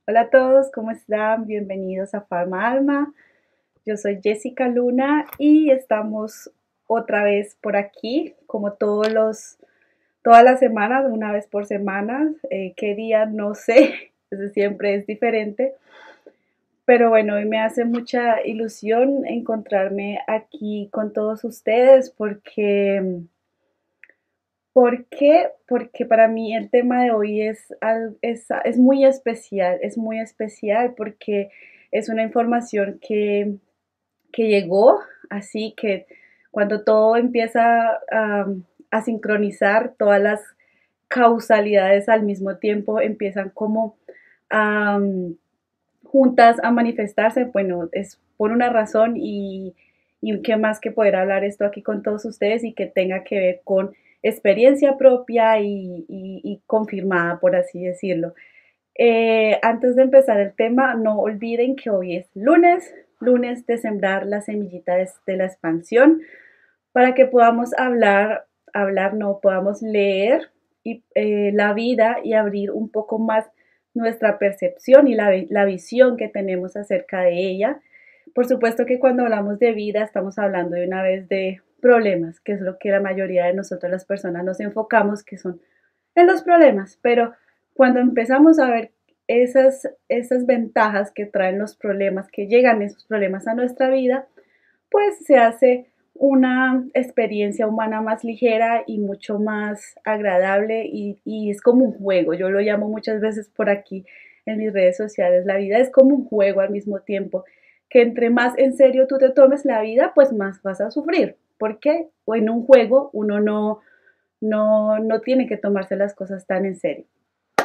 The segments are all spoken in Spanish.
Hola a todos, ¿cómo están? Bienvenidos a Farma Alma. Yo soy Jessica Luna y estamos otra vez por aquí, como todas las semanas, una vez por semana. ¿Qué día? No sé, eso siempre es diferente. Pero bueno, hoy me hace mucha ilusión encontrarme aquí con todos ustedes ¿por qué? Porque para mí el tema de hoy es muy especial porque es una información que llegó, así que cuando todo empieza a sincronizar, todas las causalidades al mismo tiempo empiezan como a, juntas a manifestarse, bueno, es por una razón y qué más que poder hablar esto aquí con todos ustedes y que tenga que ver con experiencia propia y confirmada, por así decirlo. Antes de empezar el tema, no olviden que hoy es lunes, lunes de sembrar la semillita de la expansión, para que podamos no, podamos leer la vida y abrir un poco más nuestra percepción y la visión que tenemos acerca de ella. Por supuesto que cuando hablamos de vida estamos hablando de una vez de problemas, que es lo que la mayoría de nosotros las personas nos enfocamos, que son en los problemas, pero cuando empezamos a ver esas ventajas que traen los problemas, que llegan esos problemas a nuestra vida, pues se hace una experiencia humana más ligera y mucho más agradable y es como un juego. Yo lo llamo muchas veces por aquí en mis redes sociales. La vida es como un juego al mismo tiempo, que entre más en serio tú te tomes la vida, pues más vas a sufrir. ¿Por qué? O en un juego uno no tiene que tomarse las cosas tan en serio.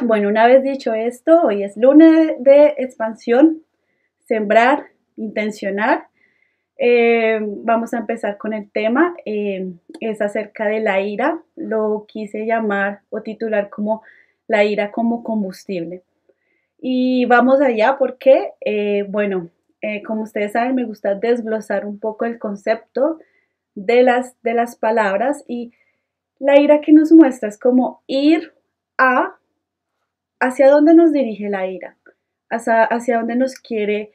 Bueno, una vez dicho esto, hoy es lunes de expansión, sembrar, intencionar. Vamos a empezar con el tema, es acerca de la ira, lo quise llamar o titular como la ira como combustible. Y vamos allá porque, como ustedes saben, me gusta desglosar un poco el concepto de las palabras y la ira que nos muestra es como ir a, hacia dónde nos dirige la ira, hacia dónde nos quiere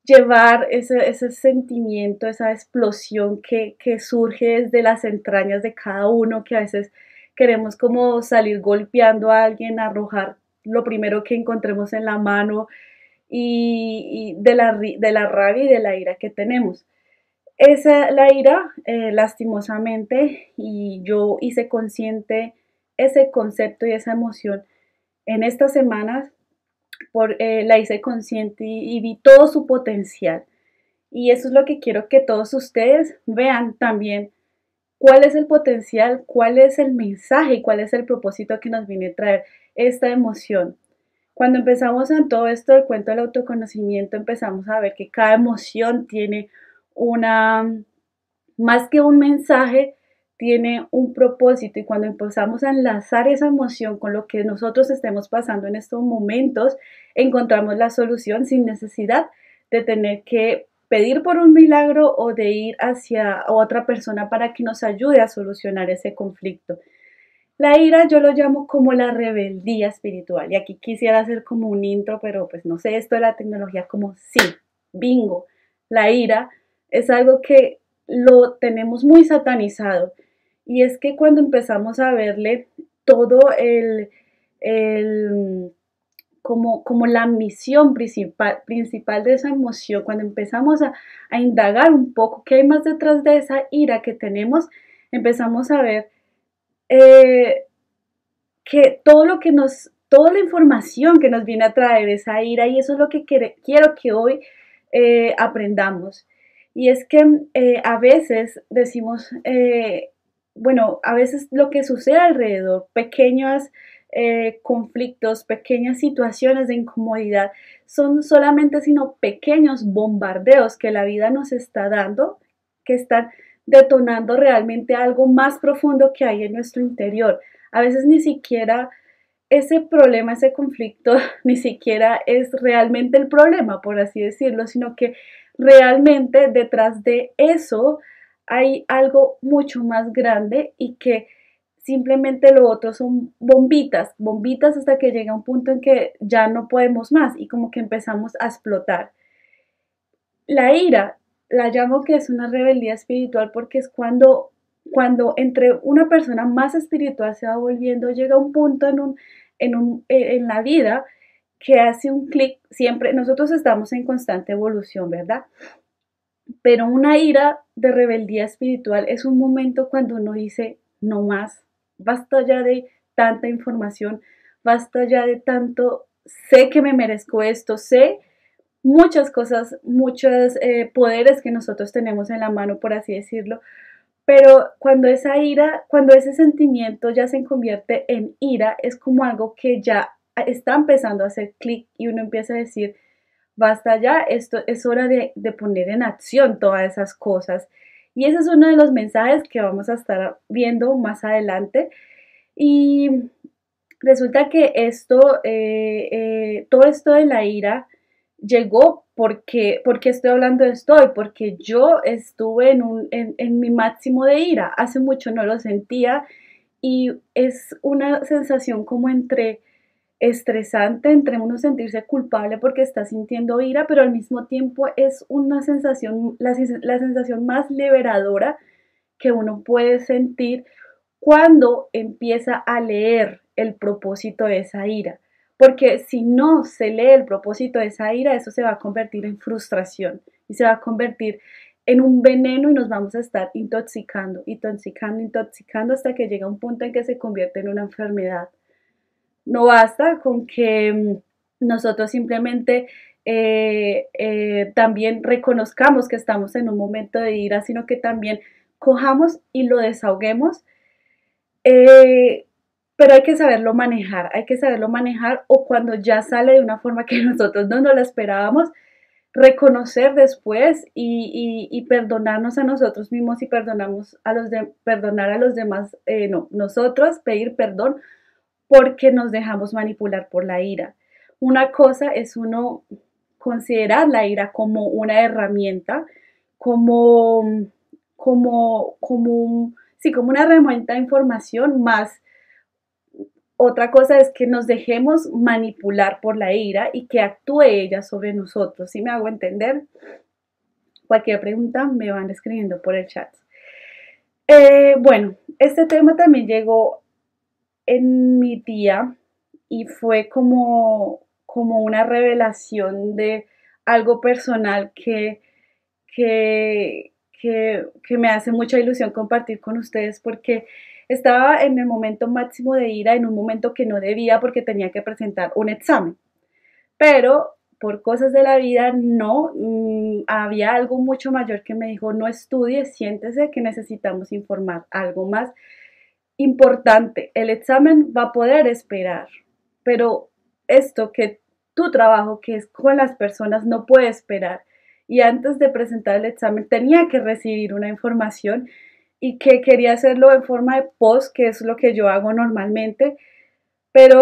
llevar ese sentimiento, esa explosión que surge desde las entrañas de cada uno, que a veces queremos como salir golpeando a alguien, arrojar lo primero que encontremos en la mano y de la rabia y de la ira que tenemos. La ira, lastimosamente, y yo hice consciente ese concepto y esa emoción en estas semanas, la hice consciente y vi todo su potencial. Y eso es lo que quiero que todos ustedes vean también, cuál es el potencial, cuál es el mensaje y cuál es el propósito que nos viene a traer esta emoción. Cuando empezamos en todo esto del cuento del autoconocimiento, empezamos a ver que cada emoción tiene una, más que un mensaje, tiene un propósito y cuando empezamos a enlazar esa emoción con lo que nosotros estemos pasando en estos momentos, encontramos la solución sin necesidad de tener que pedir por un milagro o de ir hacia otra persona para que nos ayude a solucionar ese conflicto. La ira yo lo llamo como la rebeldía espiritual y aquí quisiera hacer como un intro, pero pues no sé esto de la tecnología como sí, bingo, la ira es algo que lo tenemos muy satanizado y es que cuando empezamos a verle todo el como la misión principal de esa emoción, cuando empezamos a indagar un poco qué hay más detrás de esa ira que tenemos, empezamos a ver eh, que toda la información que nos viene a traer esa ira y eso es lo que quiero que hoy aprendamos. Y es que a veces decimos, a veces lo que sucede alrededor, pequeños conflictos, pequeñas situaciones de incomodidad, son solamente sino pequeños bombardeos que la vida nos está dando, que están detonando realmente algo más profundo que hay en nuestro interior. A veces ni siquiera ese problema, ese conflicto, ni siquiera es realmente el problema, por así decirlo, sino que realmente detrás de eso hay algo mucho más grande y que simplemente lo otro son bombitas, bombitas hasta que llega un punto en que ya no podemos más y como que empezamos a explotar. La ira, la llamo que es una rebeldía espiritual porque es cuando entre una persona más espiritual se va volviendo, llega un punto en la vida que hace un clic, siempre, nosotros estamos en constante evolución, ¿verdad? Pero una ira de rebeldía espiritual es un momento cuando uno dice, no más, basta ya de tanta información, basta ya de tanto, sé que me merezco esto, sé muchas cosas, muchos poderes que nosotros tenemos en la mano, por así decirlo, pero cuando esa ira, cuando ese sentimiento ya se convierte en ira, es como algo que ya está empezando a hacer clic y uno empieza a decir, basta ya, esto es hora de poner en acción todas esas cosas. Y ese es uno de los mensajes que vamos a estar viendo más adelante. Y resulta que todo esto de la ira llegó porque estoy hablando de esto hoy, porque yo estuve en mi máximo de ira. Hace mucho no lo sentía y es una sensación como entre estresante, entre uno sentirse culpable porque está sintiendo ira, pero al mismo tiempo es una sensación, la sensación más liberadora que uno puede sentir cuando empieza a leer el propósito de esa ira. Porque si no se lee el propósito de esa ira, eso se va a convertir en frustración y se va a convertir en un veneno y nos vamos a estar intoxicando, intoxicando, intoxicando hasta que llega un punto en que se convierte en una enfermedad. No basta con que nosotros simplemente también reconozcamos que estamos en un momento de ira, sino que también cojamos y lo desahoguemos, eh, pero hay que saberlo manejar o cuando ya sale de una forma que nosotros no nos la esperábamos, reconocer después y perdonarnos a nosotros mismos y perdonar a los demás, no, nosotros pedir perdón porque nos dejamos manipular por la ira. Una cosa es uno considerar la ira como una herramienta, como, sí, como una herramienta de información más. Otra cosa es que nos dejemos manipular por la ira y que actúe ella sobre nosotros. ¿Sí me hago entender? Cualquier pregunta me van escribiendo por el chat. Bueno, este tema también llegó en mi día y fue como una revelación de algo personal que me hace mucha ilusión compartir con ustedes porque estaba en el momento máximo de ira, en un momento que no debía porque tenía que presentar un examen. Pero por cosas de la vida no, había algo mucho mayor que me dijo, no estudie, siéntese que necesitamos informar algo más importante. El examen va a poder esperar, pero esto que tu trabajo, que es con las personas, no puede esperar. Y antes de presentar el examen tenía que recibir una información y que quería hacerlo en forma de post, que es lo que yo hago normalmente, pero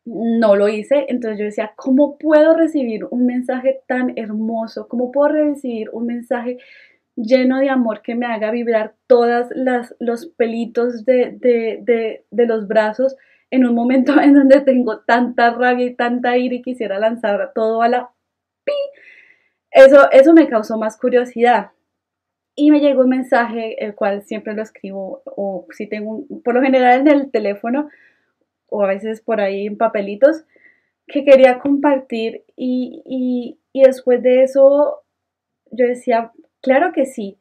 no lo hice. Entonces yo decía, ¿cómo puedo recibir un mensaje tan hermoso? ¿Cómo puedo recibir un mensaje lleno de amor que me haga vibrar los pelitos de los brazos en un momento en donde tengo tanta rabia y tanta ira y quisiera lanzar todo a la pi? Eso me causó más curiosidad. Y me llegó un mensaje, el cual siempre lo escribo, o si tengo, por lo general en el teléfono, o a veces por ahí en papelitos, que quería compartir. Y después de eso, yo decía, claro que sí,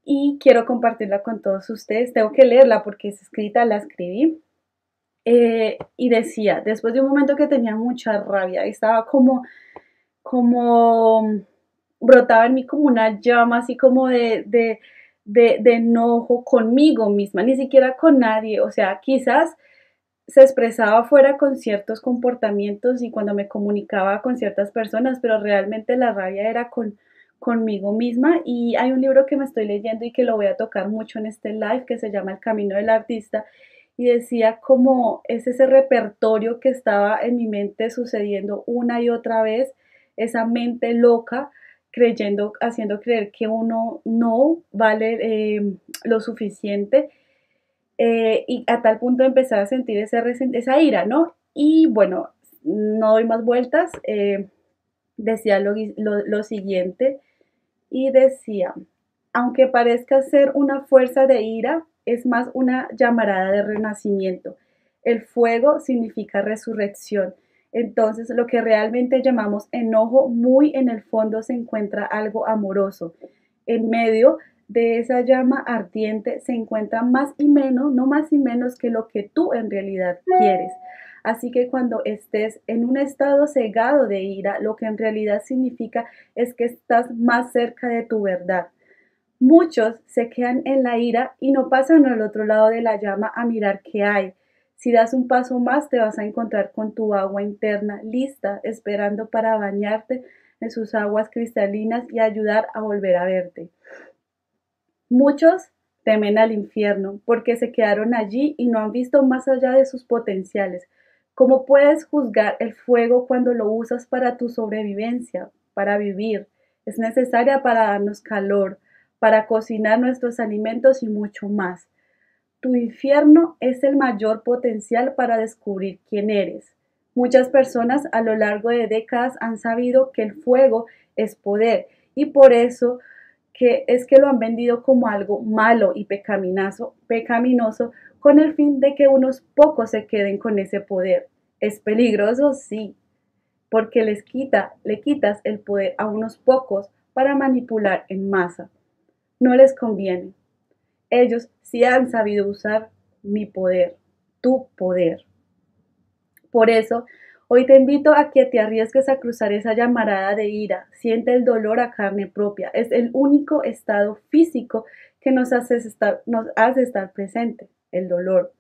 y quiero compartirla con todos ustedes. Tengo que leerla porque es escrita, la escribí. Y decía, después de un momento que tenía mucha rabia, estaba como brotaba en mí como una llama, así como de enojo conmigo misma, ni siquiera con nadie. O sea, quizás se expresaba fuera con ciertos comportamientos y cuando me comunicaba con ciertas personas, pero realmente la rabia era conmigo misma. Y hay un libro que me estoy leyendo y que lo voy a tocar mucho en este live que se llama El Camino del Artista y decía cómo es ese repertorio que estaba en mi mente sucediendo una y otra vez, esa mente loca creyendo, haciendo creer que uno no vale lo suficiente y a tal punto de empezar a sentir esa ira, ¿no? Y bueno, no doy más vueltas, decía lo siguiente y decía, aunque parezca ser una fuerza de ira, es más una llamarada de renacimiento. El fuego significa resurrección. Entonces, lo que realmente llamamos enojo, muy en el fondo se encuentra algo amoroso. En medio de esa llama ardiente se encuentra más y menos, no más y menos que lo que tú en realidad quieres. Así que cuando estés en un estado cegado de ira, lo que en realidad significa es que estás más cerca de tu verdad. Muchos se quedan en la ira y no pasan al otro lado de la llama a mirar qué hay. Si das un paso más, te vas a encontrar con tu agua interna lista, esperando para bañarte en sus aguas cristalinas y ayudar a volver a verte. Muchos temen al infierno porque se quedaron allí y no han visto más allá de sus potenciales. ¿Cómo puedes juzgar el fuego cuando lo usas para tu sobrevivencia, para vivir? Es necesaria para darnos calor, para cocinar nuestros alimentos y mucho más. Tu infierno es el mayor potencial para descubrir quién eres. Muchas personas a lo largo de décadas han sabido que el fuego es poder y por eso que lo han vendido como algo malo y pecaminoso con el fin de que unos pocos se queden con ese poder. Es peligroso, sí, porque le quitas el poder a unos pocos para manipular en masa. No les conviene. Ellos sí han sabido usar mi poder, tu poder. Por eso, hoy te invito a que te arriesgues a cruzar esa llamarada de ira. Siente el dolor a carne propia. Es el único estado físico que nos hace estar presente, el dolor.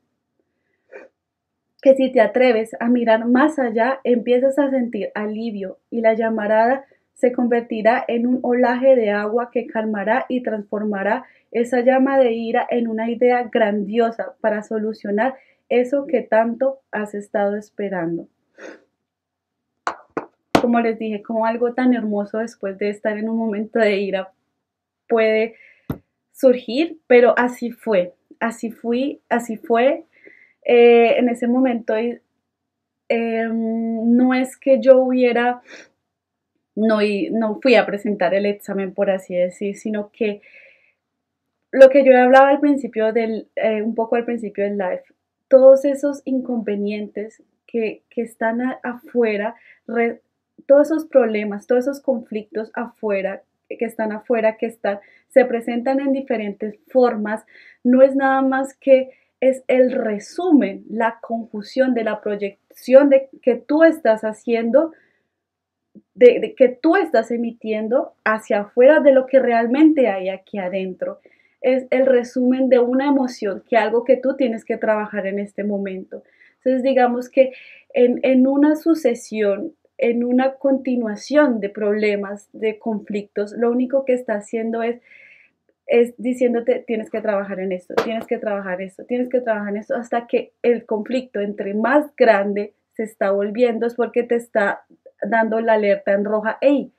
Que si te atreves a mirar más allá, empiezas a sentir alivio y la llamarada se convertirá en un olaje de agua que calmará y transformará esa llama de ira en una idea grandiosa para solucionar eso que tanto has estado esperando. Como les dije, como algo tan hermoso después de estar en un momento de ira puede surgir, pero así fue. En ese momento no es que yo hubiera, no fui a presentar el examen, por así decir, sino que lo que yo hablaba al principio un poco al principio del live, todos esos inconvenientes que están afuera, todos esos problemas, todos esos conflictos afuera, se presentan en diferentes formas, no es nada más que es el resumen, la confusión de la proyección de que tú estás haciendo, de que tú estás emitiendo hacia afuera de lo que realmente hay aquí adentro. Es el resumen de una emoción, que algo que tú tienes que trabajar en este momento. Entonces, digamos que en una sucesión, en una continuación de problemas, de conflictos, lo único que está haciendo es diciéndote, tienes que trabajar en esto, tienes que trabajar esto, tienes que trabajar en esto, hasta que el conflicto entre más grande se está volviendo, es porque te está dando la alerta en roja. ¡Ey!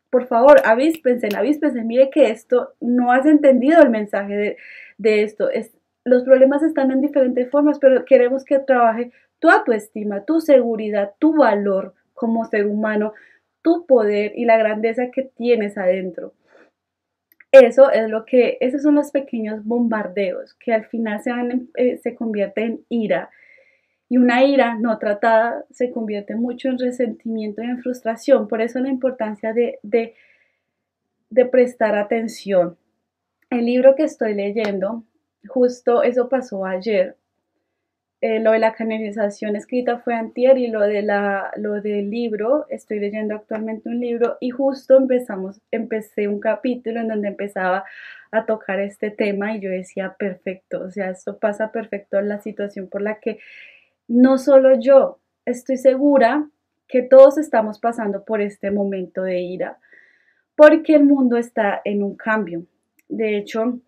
Por favor, avíspense, mire que esto, no has entendido el mensaje de esto. Los problemas están en diferentes formas, pero queremos que trabaje tu autoestima, tu seguridad, tu valor como ser humano, tu poder y la grandeza que tienes adentro. Esos son los pequeños bombardeos que al final se convierten en ira. Y una ira no tratada se convierte mucho en resentimiento y en frustración. Por eso la importancia de prestar atención. El libro que estoy leyendo, justo eso pasó ayer. Lo de la canalización escrita fue antier y lo del libro, estoy leyendo actualmente un libro y justo empecé un capítulo en donde empezaba a tocar este tema y yo decía, perfecto, o sea, esto pasa perfecto en la situación por la que no solo yo, estoy segura que todos estamos pasando por este momento de ira, porque el mundo está en un cambio. De hecho,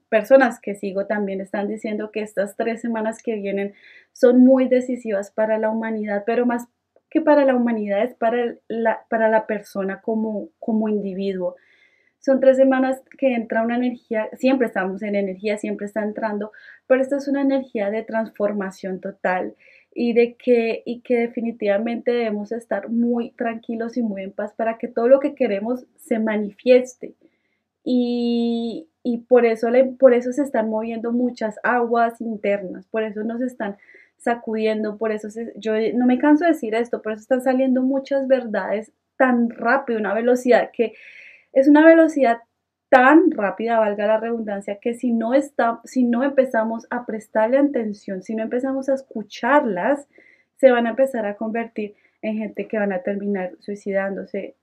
personas que sigo también están diciendo que estas 3 semanas que vienen son muy decisivas para la humanidad, pero más que para la humanidad es para la persona como individuo. son 3 semanas que entra una energía, siempre estamos en energía, siempre está entrando, pero esta es una energía de transformación total y que definitivamente debemos estar muy tranquilos y muy en paz para que todo lo que queremos se manifieste. Y por eso se están moviendo muchas aguas internas, por eso nos están sacudiendo, yo no me canso de decir esto, por eso están saliendo muchas verdades tan rápido, una velocidad que es una velocidad tan rápida, valga la redundancia, que si no empezamos a prestarle atención, si no empezamos a escucharlas, se van a empezar a convertir en gente que van a terminar suicidándose,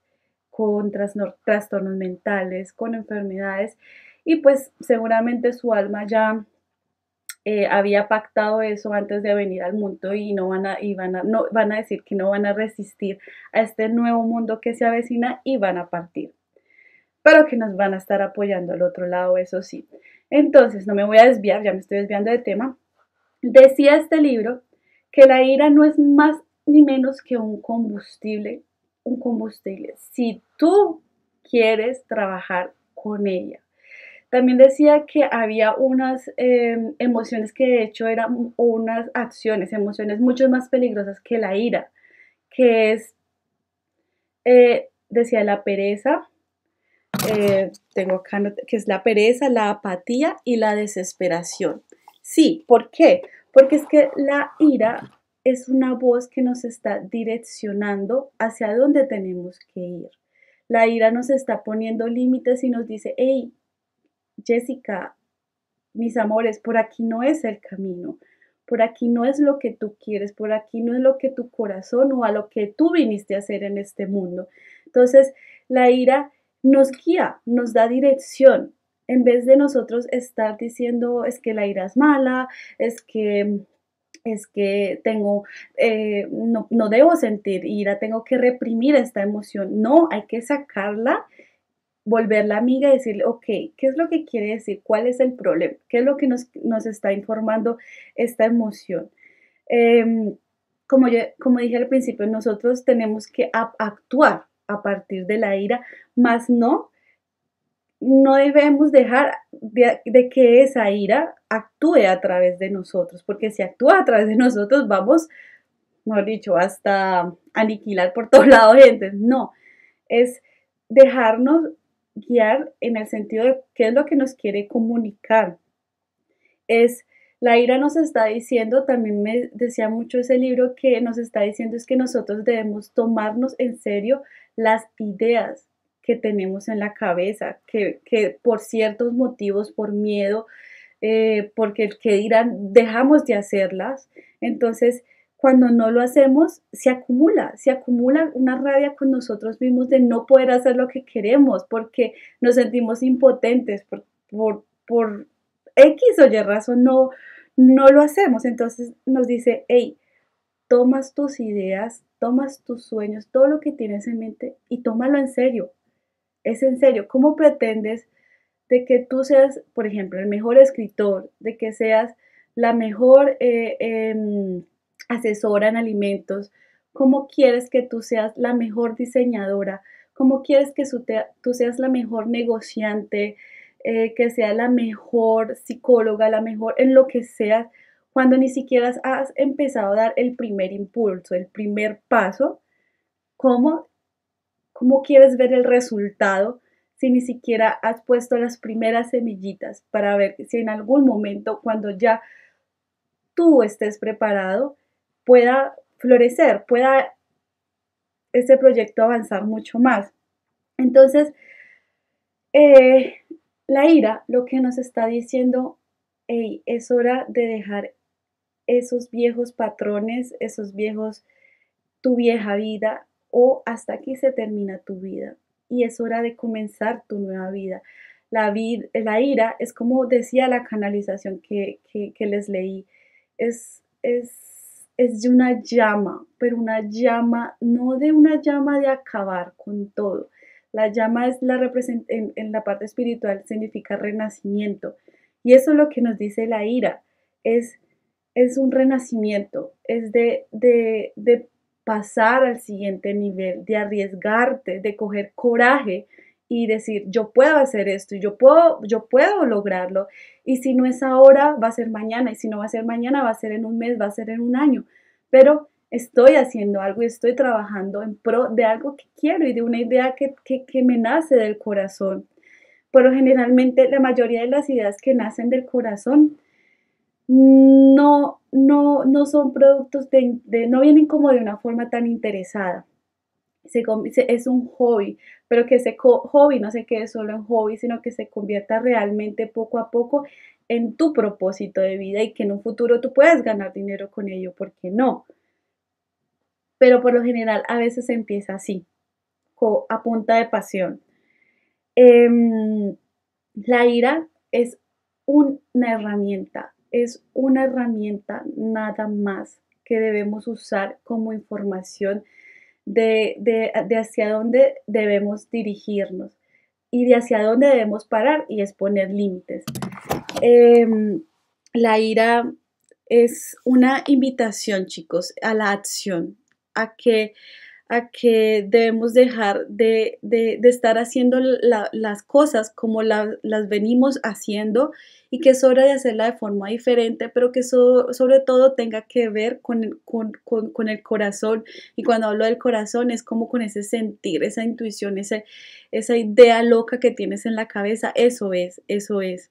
con trastornos mentales, con enfermedades, y pues seguramente su alma ya había pactado eso antes de venir al mundo y no van a, y van a, no, van a decir que no van a resistir a este nuevo mundo que se avecina y van a partir, pero que nos van a estar apoyando al otro lado, eso sí. Entonces, no me voy a desviar, ya me estoy desviando de tema. Decía este libro que la ira no es más ni menos que un combustible, si tú quieres trabajar con ella. También decía que había unas emociones que de hecho eran unas acciones, emociones mucho más peligrosas que la ira, que es, decía la pereza, tengo acá que es la pereza, la apatía y la desesperación. Sí, ¿por qué? Porque es que la ira es una voz que nos está direccionando hacia dónde tenemos que ir. La ira nos está poniendo límites y nos dice, hey, Jessica, mis amores, por aquí no es el camino, por aquí no es lo que tú quieres, por aquí no es lo que tu corazón o a lo que tú viniste a hacer en este mundo. Entonces, la ira nos guía, nos da dirección, en vez de nosotros estar diciendo es que la ira es mala, es que tengo, no debo sentir ira, tengo que reprimir esta emoción. No, hay que sacarla, volverla amiga y decirle, ok, ¿qué es lo que quiere decir? ¿Cuál es el problema? ¿Qué es lo que nos está informando esta emoción? Eh, como dije al principio, nosotros tenemos que actuar a partir de la ira, más no debemos dejar de que esa ira actúe a través de nosotros, porque si actúa a través de nosotros, vamos, mejor dicho, hasta aniquilar por todos lados gente. No, es dejarnos guiar en el sentido de qué es lo que nos quiere comunicar. Es la ira nos está diciendo, también me decía mucho ese libro, que nos está diciendo es que nosotros debemos tomarnos en serio las ideas que tenemos en la cabeza, que por ciertos motivos, por miedo, porque el que dirán, dejamos de hacerlas. Entonces, cuando no lo hacemos, se acumula una rabia con nosotros mismos de no poder hacer lo que queremos, porque nos sentimos impotentes por X o Y razón, no lo hacemos. Entonces nos dice, hey, tomas tus ideas, tomas tus sueños, todo lo que tienes en mente y tómalo en serio. Es en serio. ¿Cómo pretendes de que tú seas, por ejemplo, el mejor escritor, de que seas la mejor asesora en alimentos? ¿Cómo quieres que tú seas la mejor diseñadora? ¿Cómo quieres que tú seas la mejor negociante, que seas la mejor psicóloga, la mejor en lo que seas, cuando ni siquiera has empezado a dar el primer impulso, el primer paso? ¿Cómo ¿Cómo quieres ver el resultado si ni siquiera has puesto las primeras semillitas para ver si en algún momento, cuando ya tú estés preparado, pueda florecer, pueda este proyecto avanzar mucho más? Entonces, eh, la ira lo que nos está diciendo, hey, es hora de dejar esos viejos patrones, tu vieja vida, o hasta aquí se termina tu vida y es hora de comenzar tu nueva vida. La ira es como decía la canalización que les leí, es de una llama, pero una llama, no de una llama de acabar con todo. La llama es en la parte espiritual significa renacimiento y eso es lo que nos dice la ira, es, es un renacimiento, es de pasar al siguiente nivel, de arriesgarte, de coger coraje y decir, yo puedo hacer esto, yo puedo lograrlo. Y si no es ahora, va a ser mañana. Y si no va a ser mañana, va a ser en un mes, va a ser en un año. Pero estoy haciendo algo y estoy trabajando en pro de algo que quiero y de una idea que me nace del corazón. Pero generalmente la mayoría de las ideas que nacen del corazón no son productos no vienen como de una forma tan interesada. Es un hobby, pero que ese hobby no se quede solo en hobby, sino que se convierta realmente poco a poco en tu propósito de vida y que en un futuro tú puedas ganar dinero con ello, ¿por qué no? Pero por lo general a veces se empieza así, a punta de pasión. Em, la ira es una herramienta nada más que debemos usar como información de hacia dónde debemos dirigirnos y de hacia dónde debemos parar y es poner límites. La ira es una invitación, chicos, a la acción, a que, a que debemos dejar de estar haciendo las cosas como las venimos haciendo y que es hora de hacerla de forma diferente, pero que sobre todo tenga que ver con el corazón. Y cuando hablo del corazón es como con ese sentir, esa intuición, esa idea loca que tienes en la cabeza. Eso es, eso es.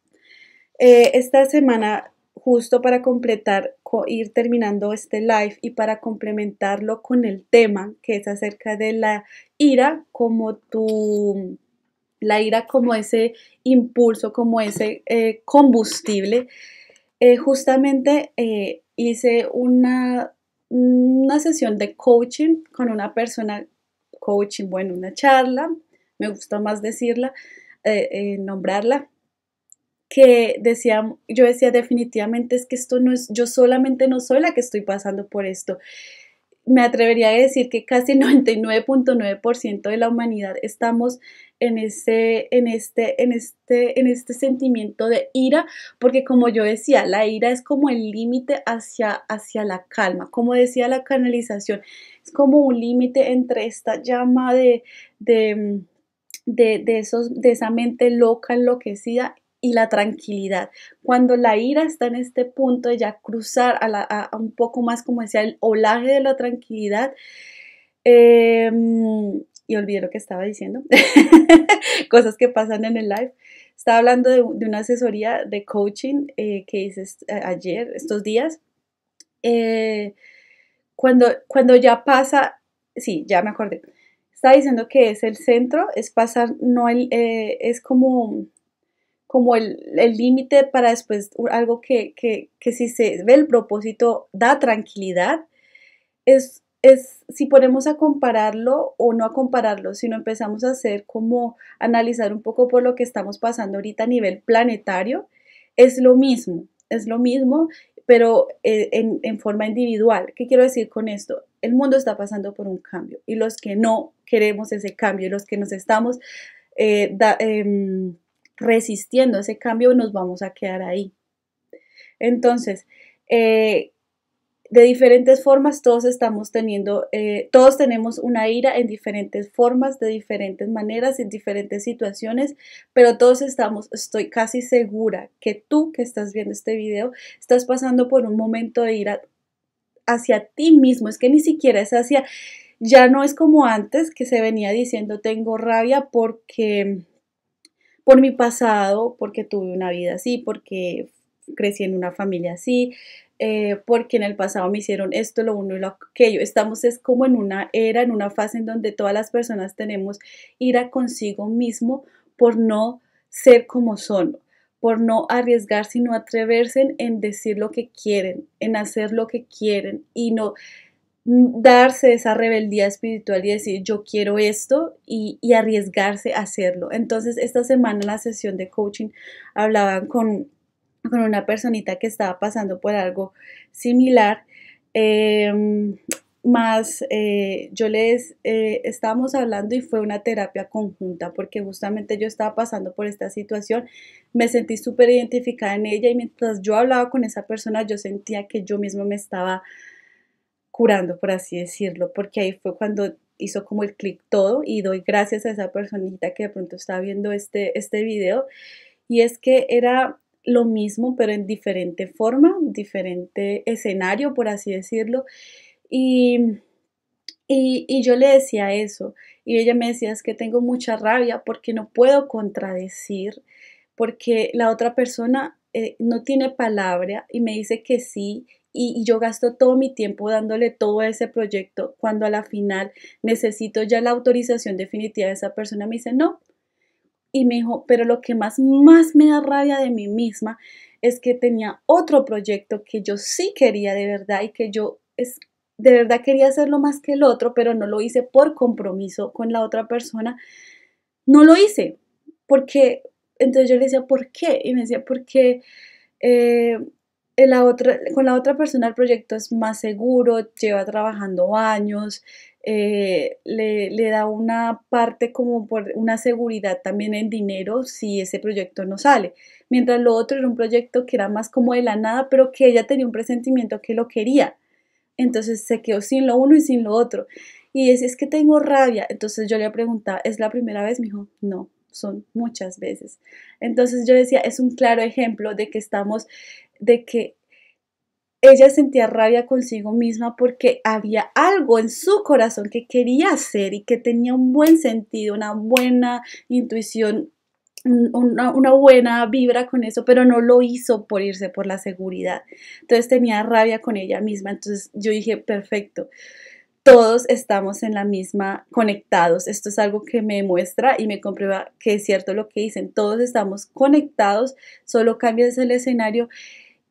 Esta semana, justo para completar, ir terminando este live y para complementarlo con el tema que es acerca de la ira la ira como ese impulso, como ese combustible, justamente hice una sesión de coaching con una persona, coaching, bueno, una charla, me gusta más decirla, nombrarla, que decía, yo decía definitivamente es que esto no es, yo solamente no soy la que estoy pasando por esto. Me atrevería a decir que casi 99.9% de la humanidad estamos en este sentimiento de ira, porque como yo decía, la ira es como el límite hacia la calma, como decía la canalización, es como un límite entre esta llama de, de esa mente loca, enloquecida y la tranquilidad. Cuando la ira está en este punto de ya cruzar a un poco más, como decía, el olaje de la tranquilidad, y olvidé lo que estaba diciendo, cosas que pasan en el live. Estaba hablando de una asesoría de coaching que hice ayer, estos días. Cuando ya pasa, sí, ya me acordé. Estaba diciendo que es el centro, es pasar, no es como el límite para después algo que si se ve el propósito da tranquilidad, si ponemos a compararlo o no a compararlo, sino empezamos a hacer como analizar un poco por lo que estamos pasando ahorita a nivel planetario, es lo mismo, pero en forma individual. ¿Qué quiero decir con esto? El mundo está pasando por un cambio y los que no queremos ese cambio, los que nos estamos eh, da, eh, resistiendo ese cambio, nos vamos a quedar ahí. Entonces, de diferentes formas todos tenemos una ira en diferentes formas, de diferentes maneras, en diferentes situaciones, pero todos estoy casi segura que tú que estás viendo este video, estás pasando por un momento de ira hacia ti mismo, es que ni siquiera es hacia, ya no es como antes que se venía diciendo tengo rabia por mi pasado, porque tuve una vida así, porque crecí en una familia así, porque en el pasado me hicieron esto, lo uno y lo aquello. Estamos es como en una era, en una fase en donde todas las personas tenemos ira consigo mismo por no ser como son, por no arriesgar, sino atreverse en decir lo que quieren, en hacer lo que quieren y no darse esa rebeldía espiritual y decir yo quiero esto y arriesgarse a hacerlo. Entonces esta semana en la sesión de coaching hablaban con una personita que estaba pasando por algo similar, más yo les estábamos hablando y fue una terapia conjunta porque justamente yo estaba pasando por esta situación, me sentí súper identificada en ella y mientras yo hablaba con esa persona yo sentía que yo misma me estaba curando, por así decirlo, porque ahí fue cuando hizo como el clic todo y doy gracias a esa personita que de pronto está viendo este video y es que era lo mismo pero en diferente forma, diferente escenario por así decirlo y, y yo le decía eso y ella me decía es que tengo mucha rabia porque no puedo contradecir, porque la otra persona no tiene palabra y me dice que sí y yo gasto todo mi tiempo dándole todo a ese proyecto cuando a la final necesito ya la autorización definitiva de esa persona. Me dice no y me dijo, pero lo que más me da rabia de mí misma es que tenía otro proyecto que yo sí quería de verdad y que yo de verdad quería hacerlo más que el otro, pero no lo hice por compromiso con la otra persona. No lo hice, porque entonces yo le decía, ¿por qué? Y me decía, porque eh, con la otra persona el proyecto es más seguro, lleva trabajando años, le da una parte como por una seguridad también en dinero si ese proyecto no sale. Mientras lo otro era un proyecto que era más como de la nada, pero que ella tenía un presentimiento que lo quería. Entonces se quedó sin lo uno y sin lo otro. Y decía, es que tengo rabia. Entonces yo le preguntaba, ¿es la primera vez? Me dijo, no, son muchas veces. Entonces yo decía, es un claro ejemplo de que de que ella sentía rabia consigo misma porque había algo en su corazón que quería hacer y que tenía un buen sentido, una buena intuición, una buena vibra con eso, pero no lo hizo por irse por la seguridad. Entonces tenía rabia con ella misma. Entonces yo dije, perfecto, todos estamos en la misma conectados. Esto es algo que me muestra y me comprueba que es cierto lo que dicen. Todos estamos conectados, solo cambias el escenario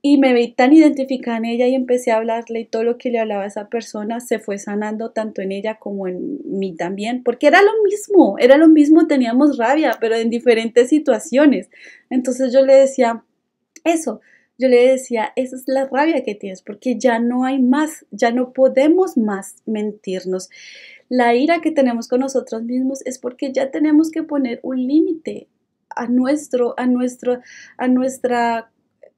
y me vi tan identificada en ella y empecé a hablarle y todo lo que le hablaba a esa persona se fue sanando tanto en ella como en mí también, porque era lo mismo, teníamos rabia, pero en diferentes situaciones. Entonces yo le decía, eso, yo le decía, esa es la rabia que tienes, porque ya no hay más, ya no podemos más mentirnos. La ira que tenemos con nosotros mismos es porque ya tenemos que poner un límite a nuestra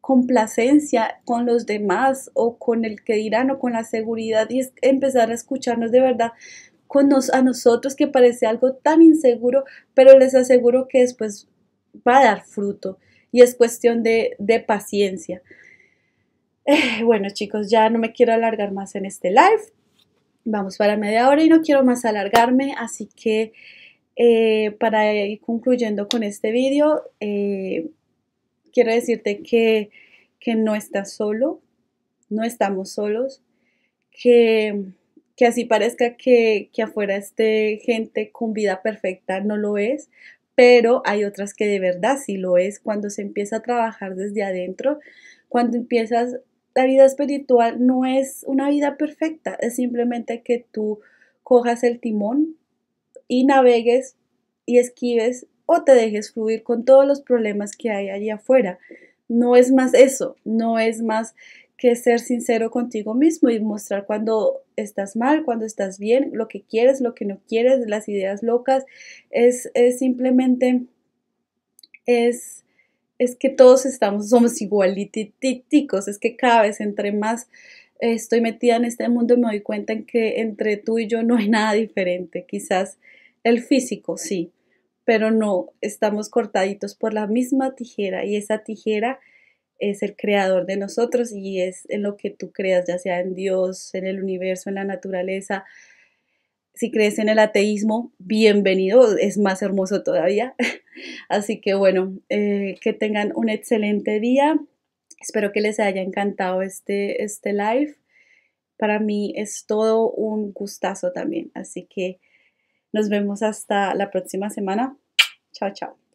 complacencia con los demás o con el que dirán o con la seguridad y es empezar a escucharnos de verdad a nosotros que parece algo tan inseguro, pero les aseguro que después va a dar fruto y es cuestión de paciencia. Bueno chicos, ya no me quiero alargar más en este live. Vamos para media hora y no quiero más alargarme, así que para ir concluyendo con este vídeo, quiero decirte que no estás solo, no estamos solos, que, que así parezca que afuera esté gente con vida perfecta, no lo es, pero hay otras que de verdad sí lo es cuando se empieza a trabajar desde adentro, cuando empiezas, la vida espiritual no es una vida perfecta, es simplemente que tú cojas el timón y navegues y esquives o te dejes fluir con todos los problemas que hay allí afuera. No es más eso, no es más que ser sincero contigo mismo y mostrar cuando estás mal, cuando estás bien, lo que quieres, lo que no quieres, las ideas locas, es simplemente, es, es que todos somos igualiticos, es que cada vez entre más estoy metida en este mundo me doy cuenta en que entre tú y yo no hay nada diferente, quizás el físico sí, pero no, estamos cortaditos por la misma tijera y esa tijera es el creador de nosotros y es en lo que tú creas, ya sea en Dios, en el universo, en la naturaleza. Si crees en el ateísmo, bienvenido, es más hermoso todavía. Así que bueno, que tengan un excelente día. Espero que les haya encantado este live. Para mí es todo un gustazo también. Así que nos vemos hasta la próxima semana. Chao, chao.